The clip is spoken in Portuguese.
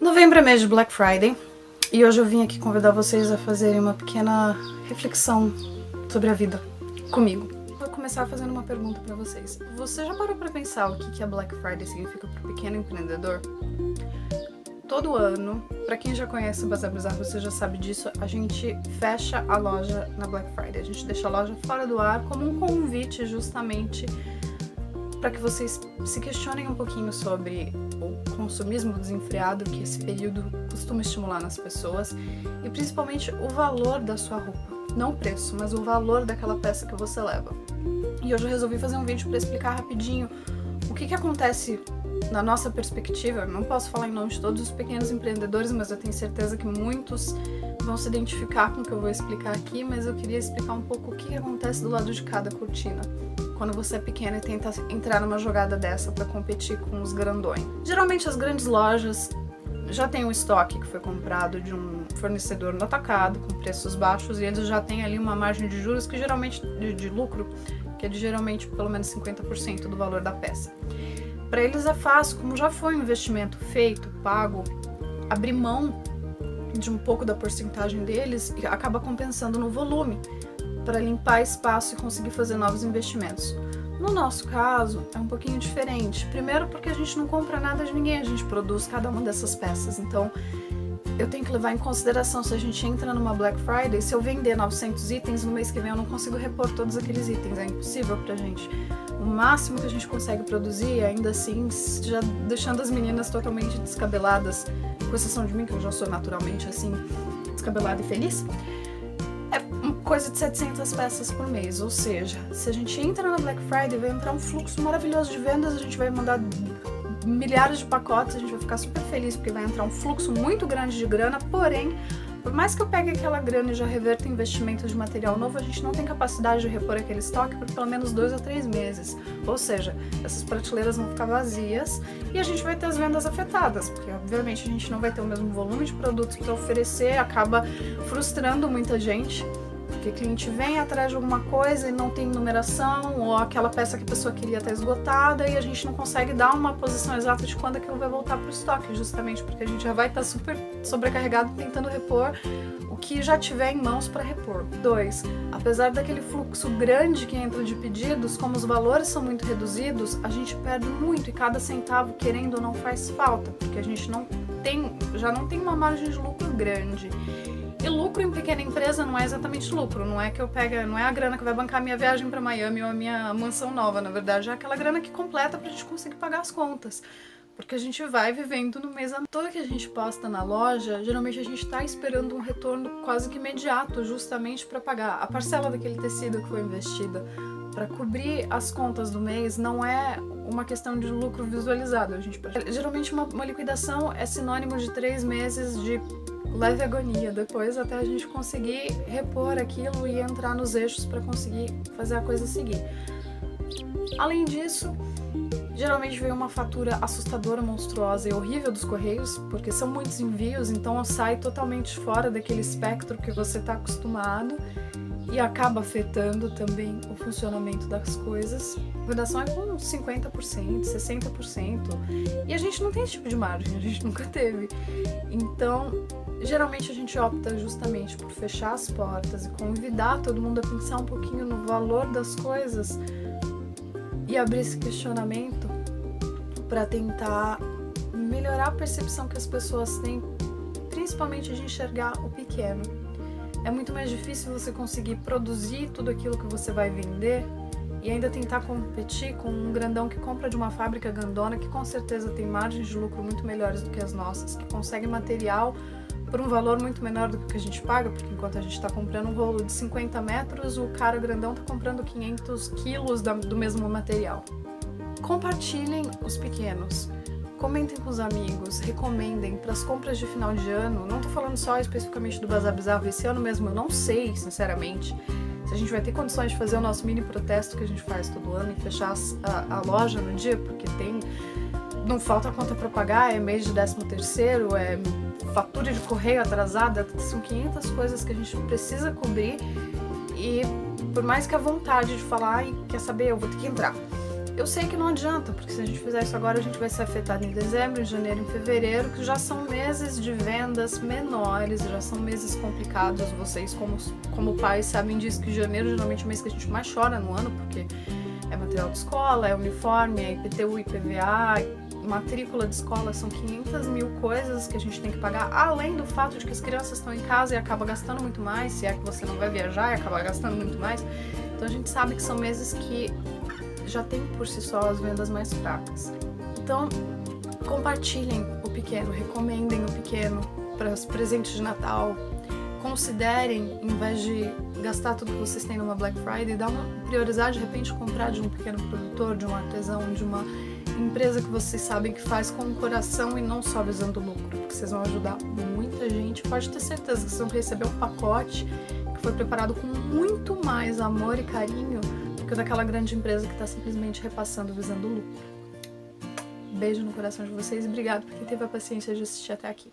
Novembro é mês de Black Friday e hoje eu vim aqui convidar vocês a fazerem uma pequena reflexão sobre a vida comigo. Vou começar fazendo uma pergunta pra vocês. Você já parou pra pensar o que a Black Friday significa pro pequeno empreendedor? Todo ano, pra quem já conhece o Bazar Bizarro, você já sabe disso, a gente fecha a loja na Black Friday. A gente deixa a loja fora do ar como um convite justamente para que vocês se questionem um pouquinho sobre o consumismo desenfreado que esse período costuma estimular nas pessoas e principalmente o valor da sua roupa. Não o preço, mas o valor daquela peça que você leva. E hoje eu resolvi fazer um vídeo para explicar rapidinho o que acontece na nossa perspectiva. Eu não posso falar em nome de todos os pequenos empreendedores, mas eu tenho certeza que muitos vão se identificar com o que eu vou explicar aqui, mas eu queria explicar um pouco o que acontece do lado de cada cortina quando você é pequeno e tenta entrar numa jogada dessa para competir com os grandões. Geralmente as grandes lojas já têm um estoque que foi comprado de um fornecedor no atacado, com preços baixos, e eles já têm ali uma margem de juros que geralmente de lucro, que é de geralmente pelo menos 50% do valor da peça. Para eles é fácil, como já foi um investimento feito, pago, abrir mão de um pouco da porcentagem deles e acaba compensando no volume, para limpar espaço e conseguir fazer novos investimentos. No nosso caso, é um pouquinho diferente. Primeiro porque a gente não compra nada de ninguém, a gente produz cada uma dessas peças. Então, eu tenho que levar em consideração, se a gente entra numa Black Friday, se eu vender 900 itens, no mês que vem eu não consigo repor todos aqueles itens, é impossível pra gente. O máximo que a gente consegue produzir, ainda assim, já deixando as meninas totalmente descabeladas, com exceção de mim, que eu já sou naturalmente assim, descabelada e feliz, coisa de 700 peças por mês, ou seja, se a gente entra na Black Friday, vai entrar um fluxo maravilhoso de vendas, a gente vai mandar milhares de pacotes, a gente vai ficar super feliz porque vai entrar um fluxo muito grande de grana, porém, por mais que eu pegue aquela grana e já reverta em investimento de material novo, a gente não tem capacidade de repor aquele estoque por pelo menos 2 ou 3 meses, ou seja, essas prateleiras vão ficar vazias e a gente vai ter as vendas afetadas, porque obviamente a gente não vai ter o mesmo volume de produtos para oferecer, acaba frustrando muita gente. Porque o cliente vem atrás de alguma coisa e não tem numeração, ou aquela peça que a pessoa queria estar esgotada e a gente não consegue dar uma posição exata de quando aquilo vai voltar para o estoque, justamente porque a gente já vai estar super sobrecarregado tentando repor o que já tiver em mãos para repor. 2. Apesar daquele fluxo grande que entra de pedidos, como os valores são muito reduzidos, a gente perde muito e cada centavo, querendo ou não, faz falta, porque a gente já não tem uma margem de lucro grande. E lucro em pequena empresa não é exatamente lucro, não é que eu pego, não é a grana que vai bancar a minha viagem para Miami ou a minha mansão nova, na verdade é aquela grana que completa pra gente conseguir pagar as contas. Porque a gente vai vivendo no mês a mês. Tudo que a gente posta na loja, geralmente a gente tá esperando um retorno quase que imediato, justamente para pagar a parcela daquele tecido que foi investida. Para cobrir as contas do mês não é uma questão de lucro visualizado. Geralmente uma liquidação é sinônimo de 3 meses de leve agonia depois até a gente conseguir repor aquilo e entrar nos eixos para conseguir fazer a coisa seguir. Além disso, geralmente vem uma fatura assustadora, monstruosa e horrível dos correios, porque são muitos envios, então sai totalmente fora daquele espectro que você está acostumado e acaba afetando também o funcionamento das coisas. A redação é com 50%, 60%, e a gente não tem esse tipo de margem, a gente nunca teve. Então, geralmente a gente opta justamente por fechar as portas e convidar todo mundo a pensar um pouquinho no valor das coisas e abrir esse questionamento para tentar melhorar a percepção que as pessoas têm, principalmente de enxergar o pequeno. É muito mais difícil você conseguir produzir tudo aquilo que você vai vender e ainda tentar competir com um grandão que compra de uma fábrica grandona que com certeza tem margens de lucro muito melhores do que as nossas, que consegue material por um valor muito menor do que a gente paga, porque enquanto a gente está comprando um rolo de 50 metros, o cara grandão está comprando 500 quilos do mesmo material. Compartilhem os pequenos. Comentem com os amigos, recomendem para as compras de final de ano. Não tô falando só especificamente do Bazar Bizarro, esse ano mesmo eu não sei, sinceramente, se a gente vai ter condições de fazer o nosso mini protesto que a gente faz todo ano e fechar a loja no dia, porque não falta conta para pagar, é mês de 13º, é fatura de correio atrasada, são 500 coisas que a gente precisa cobrir e por mais que a vontade de falar, quer saber, eu vou ter que entrar. Eu sei que não adianta, porque se a gente fizer isso agora, a gente vai ser afetado em dezembro, em janeiro, em fevereiro, que já são meses de vendas menores, já são meses complicados. Vocês, como pais, sabem disso, que janeiro geralmente é o mês que a gente mais chora no ano, porque é material de escola, é uniforme, é IPTU, IPVA, matrícula de escola, são 500 mil coisas que a gente tem que pagar, além do fato de que as crianças estão em casa e acaba gastando muito mais, se é que você não vai viajar e acaba gastando muito mais. Então a gente sabe que são meses que já tem por si só as vendas mais fracas. Então, compartilhem o pequeno, recomendem o pequeno para os presentes de Natal. Considerem, em vez de gastar tudo que vocês têm numa Black Friday, dar uma prioridade, de repente, comprar de um pequeno produtor, de um artesão, de uma empresa que vocês sabem que faz com o coração e não só visando lucro, porque vocês vão ajudar muita gente. Pode ter certeza que vocês vão receber um pacote que foi preparado com muito mais amor e carinho do que daquela grande empresa que está simplesmente repassando visando lucro. Beijo no coração de vocês e obrigado por quem teve a paciência de assistir até aqui.